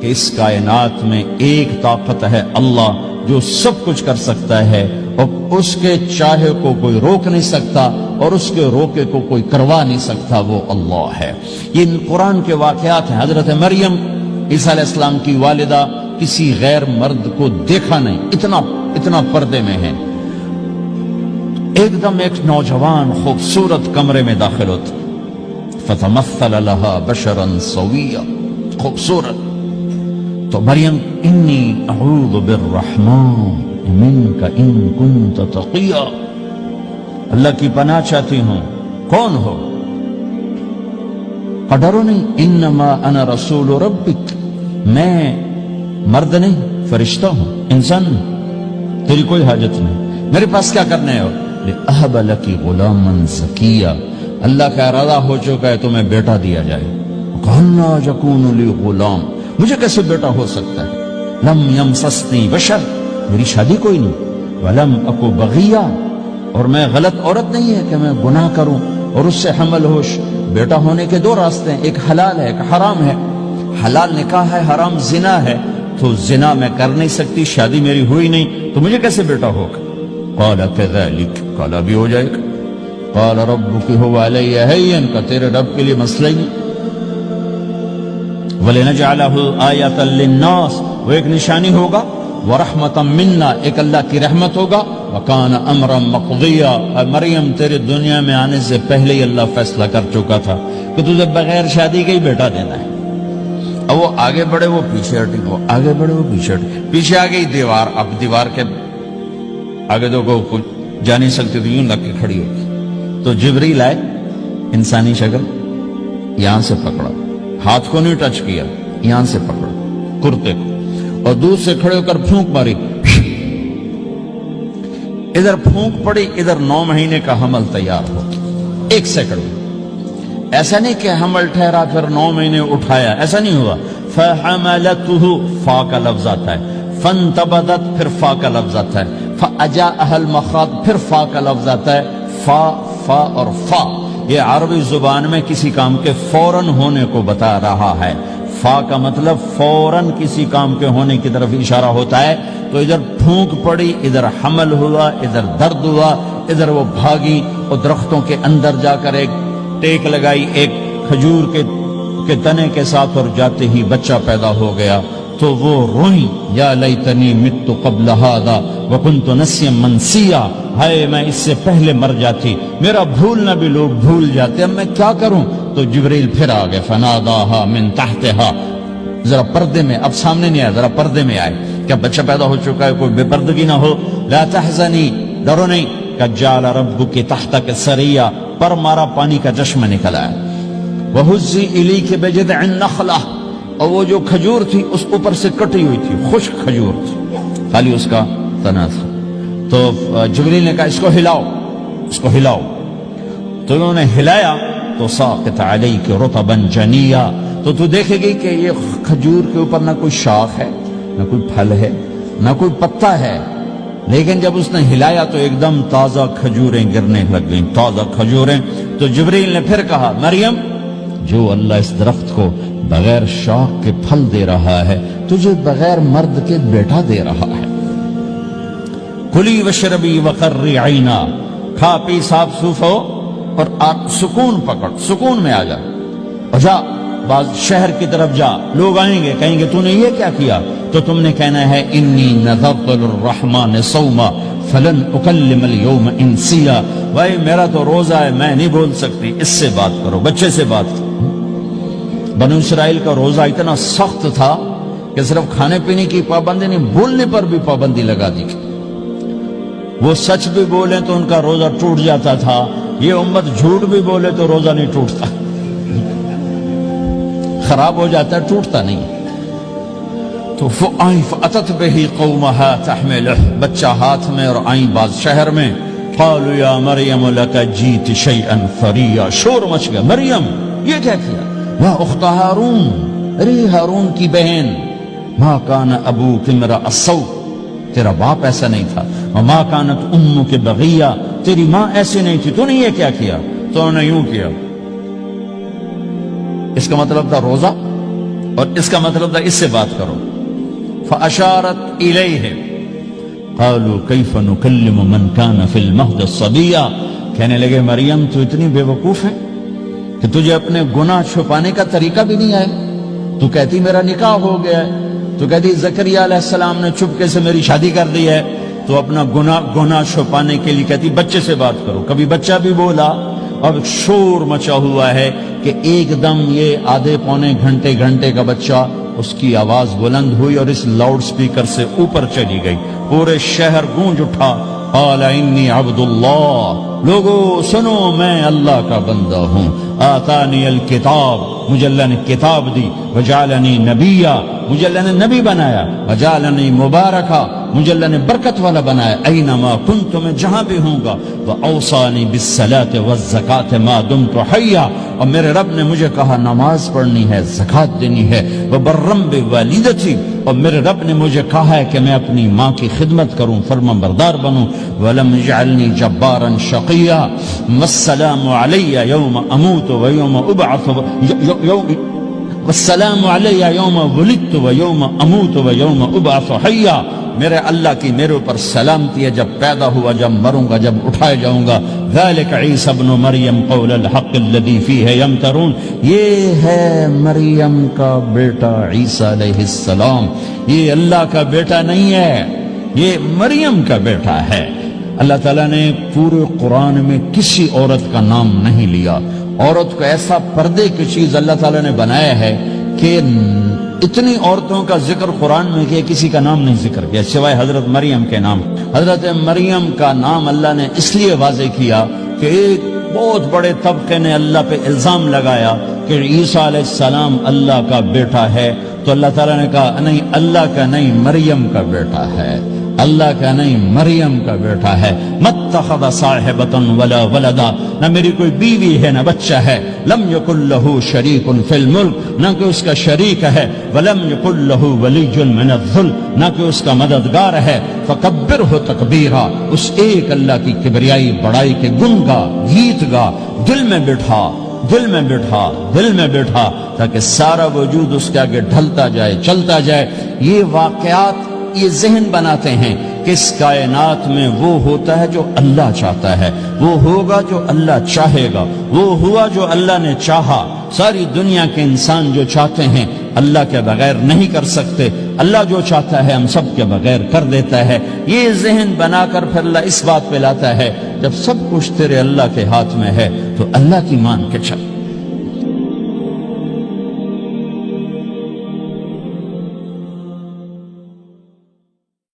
کہ اس کائنات میں ایک طاقت ہے اللہ جو سب کچھ کر سکتا ہے، اور اس کے چاہے کو کوئی روک نہیں سکتا اور اس کے روکے کو کوئی کروا نہیں سکتا، وہ اللہ ہے۔ یہ قرآن کے واقعات ہیں۔ حضرت مریم عیسیٰ علیہ السلام کی والدہ کسی غیر مرد کو دیکھا نہیں، اتنا پردے میں ہے۔ ایک دم ایک نوجوان خوبصورت کمرے میں داخل ہوتا، فتمثل لها بشرا سویا، خوبصورت۔ تو مریم انی اعوذ بالرحمن منک ان کنت تقیا، اللہ کی پناہ چاہتی ہوں، کون ہو؟ ڈرو نہیں، انما انا رسول ربک، میں مرد نہیں فرشتہ ہوں، انسان نہیں، تیری کوئی حاجت نہیں، میرے پاس کیا کرنے ہو؟ لأہب لکی غلاما زکیا، اللہ کا ارادہ ہو چکا ہے تمہیں بیٹا دیا جائے۔ کہنا یکون لی غلام، مجھے کیسے بیٹا ہو سکتا ہے؟ لم یمسسنی بشر، میری شادی کوئی نہیں، ولم اکو بغیا، اور میں غلط عورت نہیں ہے کہ میں گناہ کروں اور اس سے حمل ہوش۔ بیٹا ہونے کے دو راستے ہیں، ایک حلال ہے ایک حرام ہے۔ حلال نکاح ہے، حرام زنا ہے، تو زنا میں کر نہیں سکتی، شادی میری ہوئی نہیں، تو مجھے کیسے بیٹا ہوگا؟ قال كذلك، قال بھی ہو جائے گا۔ قال ربك هو علي هين، کا تیرے رب کے لیے مسئلہ ہی نہیں۔ وَلِنَجْعَلَهُ آيَةً لِلنَّاسِ، وہ ایک نشانی ہوگا، وَرَحْمَةً مِنَّا، ایک اللہ کی رحمت ہوگا، وَكَانَ أَمْرًا مَقْضِيًّا، مریم تیرے دنیا میں آنے سے پہلے ہی اللہ فیصلہ کر چکا تھا کہ تجھے بغیر شادی کے ہی بیٹا دینا ہے۔ اب وہ آگے بڑھے وہ پیچھے ہٹے، وہ آگے بڑھے وہ پیچھے ہٹے، پیچھے آ گئی دیوار، اب دیوار کے آگے تو کوئی جا نہیں سکتی، تو یوں لگ کے کھڑی ہوگی۔ تو جبریل آئے، انسانی شکل، یہاں سے پکڑا، ہاتھ کو نہیں ٹچ کیا، یہاں سے پکڑا کرتے کو، اور دور سے کھڑے ہو کر پھونک ماری، ادھر پھونک پڑی، ادھر 9 مہینے کا حمل تیار ہو، 1 سیکنڈ میں۔ ایسا نہیں کہ حمل ٹھہرا پھر 9 مہینے اٹھایا، ایسا نہیں ہوا۔ فَحَمَلَتُهُ، فا کا لفظ آتا ہے، فَانْتَبَذَتْ، پھر فا کا لفظ آتا ہے، فَأَجَاءَهَا الْمَخَاضُ، پھر فا کا لفظ آتا ہے۔ فا فا اور فا یہ عربی زبان میں کسی کام کے فوراً ہونے کو بتا رہا ہے۔ فا کا مطلب فوراً کسی کام کے ہونے کی طرف اشارہ ہوتا ہے۔ تو ادھر پھونک پڑی، ادھر حمل ہوا، ادھر درد ہوا، ادھر وہ بھاگی اور درختوں کے اندر جا کر ایک ٹیک لگائی ایک کھجور کے تنے کے ساتھ، اور جاتے ہی بچہ پیدا ہو گیا۔ تو وہ روئیں، یا لیتنی مت قبل ھذا وکنت نسیا منسیا، ہائے میں اس سے پہلے مر جاتی، میرا بھولنا بھی لوگ بھول جاتے، اب میں کیا کروں؟ تو جبریل پھر آ گئے، فناداھا من تحتھا، ذرا پردے میں، اب سامنے نہیں آیا، ذرا پردے میں آئے، کیا بچہ پیدا ہو چکا ہے، کوئی بے پردگی نہ ہو۔ لا تحزنی، ڈرو نہیں، قد جعل ربک تحتک سریا، پر مارا پانی کا چشمہ نکل آیا۔ وہزی الیک بجذع النخلہ، اور وہ جو کھجور تھی اس اوپر سے کٹی ہوئی تھی، خشک کھجور تھی، خالی اس کا تنا تھا۔ تو جبریل نے کہا اس کو ہلاؤ، اس کو ہلاؤ، تو انہوں نے ہلایا تو ساقط علیک رطبا جنیا، تو تو دیکھے گی کہ یہ کھجور کے اوپر نہ کوئی شاخ ہے، نہ کوئی پھل ہے، نہ کوئی پتا ہے، لیکن جب اس نے ہلایا تو ایک دم تازہ کھجوریں گرنے لگ گئیں، تازہ کھجوریں۔ تو جبریل نے پھر کہا مریم، جو اللہ اس درخت کو بغیر شاخ کے پھل دے رہا ہے تجھے بغیر مرد کے بیٹا دے رہا ہے۔ کلی وشربی وقرری عینا، کھا پی صاف صوف ہو اور سکون پکڑ، سکون میں آ جا، اور جا بعض شہر کی طرف جا، لوگ آئیں گے کہیں گے تو نے یہ کیا کیا، تو تم نے کہنا ہے انی نذرت للرحمن صوما فلن اکلم اليوم انسیا، بھائی میرا تو روزہ ہے، میں نہیں بول سکتی، اس سے بات کرو، بچے سے بات کرو۔ بنو اسرائیل کا روزہ اتنا سخت تھا کہ صرف کھانے پینے کی پابندی نہیں، بولنے پر بھی پابندی لگا دی، وہ سچ بھی بولے تو ان کا روزہ ٹوٹ جاتا تھا، یہ امت جھوٹ بھی بولے تو روزہ نہیں ٹوٹتا، خراب ہو جاتا ہے، ٹوٹتا نہیں۔ تو فَأَتَتْ بِهِ قَوْمَهَا تَحْمِلُهُ، بچہ ہاتھ میں، اور آئیں بعض شہر میں، قَالُوا يَا مَرْيَمُ لَكَ جِئْتِ شَيْئًا فَرِيًّا، شور مچ گیا، مریم یہ کیا کیا؟ یا اخت ہارون، ارے ہارون کی بہن، ما کان ابوک امرأ السوء، تیرا باپ ایسا نہیں تھا، وما کانت امک بغیہ، تیری ماں ایسی نہیں تھی، تو نے یہ کیا کیا؟ تو انہوں نے یوں کیا، اس کا مطلب تھا روزہ اور اس کا مطلب تھا اس سے بات کرو. فاشارت الیہ قالوا کیف نکلم من کان فی المہد صبیا. کہنے لگے مریم تو اتنی بے وقوف ہے کہ تجھے اپنے گناہ چھپانے کا طریقہ بھی نہیں آئے. تو کہتی میرا نکاح ہو گیا ہے, تو کہتی زکریا علیہ السلام نے چپکے سے میری شادی کر دی ہے, تو اپنا گناہ چھپانے کے لیے کہتی بچے سے بات کرو. کبھی بچہ بھی بولا. اب شور مچا ہوا ہے کہ ایک دم یہ آدھے پونے گھنٹے کا بچہ, اس کی آواز بلند ہوئی اور اس لاؤڈ سپیکر سے اوپر چلی گئی. پورے شہر گونج اٹھا. قال انی عبد اللہ. لوگو سنو, میں اللہ کا بندہ ہوں. آتانی الکتاب, مجھے اللہ نے کتاب دی. وجعلنی نبیا, مجھے اللہ نے نبی بنایا. وجعلنی مبارکا, مجھے اللہ نے برکت والا بنایا. اینما کنت, میں جہاں بھی ہوں گا. واوصانی بالصلاۃ والزکاۃ ما دمت حیا, اور میرے رب نے مجھے کہا نماز پڑھنی ہے, زکات دینی ہے. وبرم بوالدتی, اور میرے رب نے مجھے کہا ہے کہ میں اپنی ماں کی خدمت کروں, فرما بردار بنوں. ولم یجعلنی جبارا شقیا. والسلام علی یوم اموت ویوم ابعث والسلام علی یوم ولدت ویوم اموت ویوم ابعث حیا. میرے اللہ کی میرے اوپر سلامتی ہے, جب پیدا ہوا, جب مروں گا, جب اٹھائے جاؤں گا. ذالک عیسی ابن مریم قول الحق الذی فیہ یمترون. یہ ہے مریم کا بیٹا عیسیٰ علیہ السلام. یہ اللہ کا بیٹا نہیں ہے, یہ مریم کا بیٹا ہے. اللہ تعالیٰ نے پورے قرآن میں کسی عورت کا نام نہیں لیا. عورت کو ایسا پردے کی چیز اللہ تعالیٰ نے بنایا ہے کہ اتنی عورتوں کا ذکر قرآن میں کہ کسی کا نام نہیں ذکر کیا سوائے حضرت مریم کے نام. حضرت مریم کا نام اللہ نے اس لیے واضح کیا کہ ایک بہت بڑے طبقے نے اللہ پہ الزام لگایا کہ عیسیٰ علیہ السلام اللہ کا بیٹا ہے. تو اللہ تعالیٰ نے کہا نہیں, اللہ کا نہیں, مریم کا بیٹا ہے. اللہ کا نہیں, مریم کا بیٹا ہے. متخذ صاحبۃ ولا ولدا, نہ میری کوئی بیوی ہے نہ بچہ ہے. لم یکن لہ شریک فی الملک, نہ کہ اس کا شریک ہے. ولم یکن لہ ولی من الذل, نہ کہ اس کا مددگار ہے. فکبرہ تکبیرا, اس ایک اللہ کی کبریائی بڑائی کے گن گا, گیت گا, دل میں بٹھا, دل میں بٹھا, دل میں بٹھا, تاکہ سارا وجود اس کے آگے ڈھلتا جائے, چلتا جائے. یہ واقعات یہ ذہن بناتے ہیں کہ اس کائنات میں وہ ہوتا ہے جو اللہ چاہتا ہے, وہ ہوگا جو اللہ چاہے گا, وہ ہوا جو اللہ نے چاہا. ساری دنیا کے انسان جو چاہتے ہیں اللہ کے بغیر نہیں کر سکتے. اللہ جو چاہتا ہے ہم سب کے بغیر کر دیتا ہے. یہ ذہن بنا کر پھر اللہ اس بات پہ لاتا ہے جب سب کچھ تیرے اللہ کے ہاتھ میں ہے تو اللہ کی مان کے چل.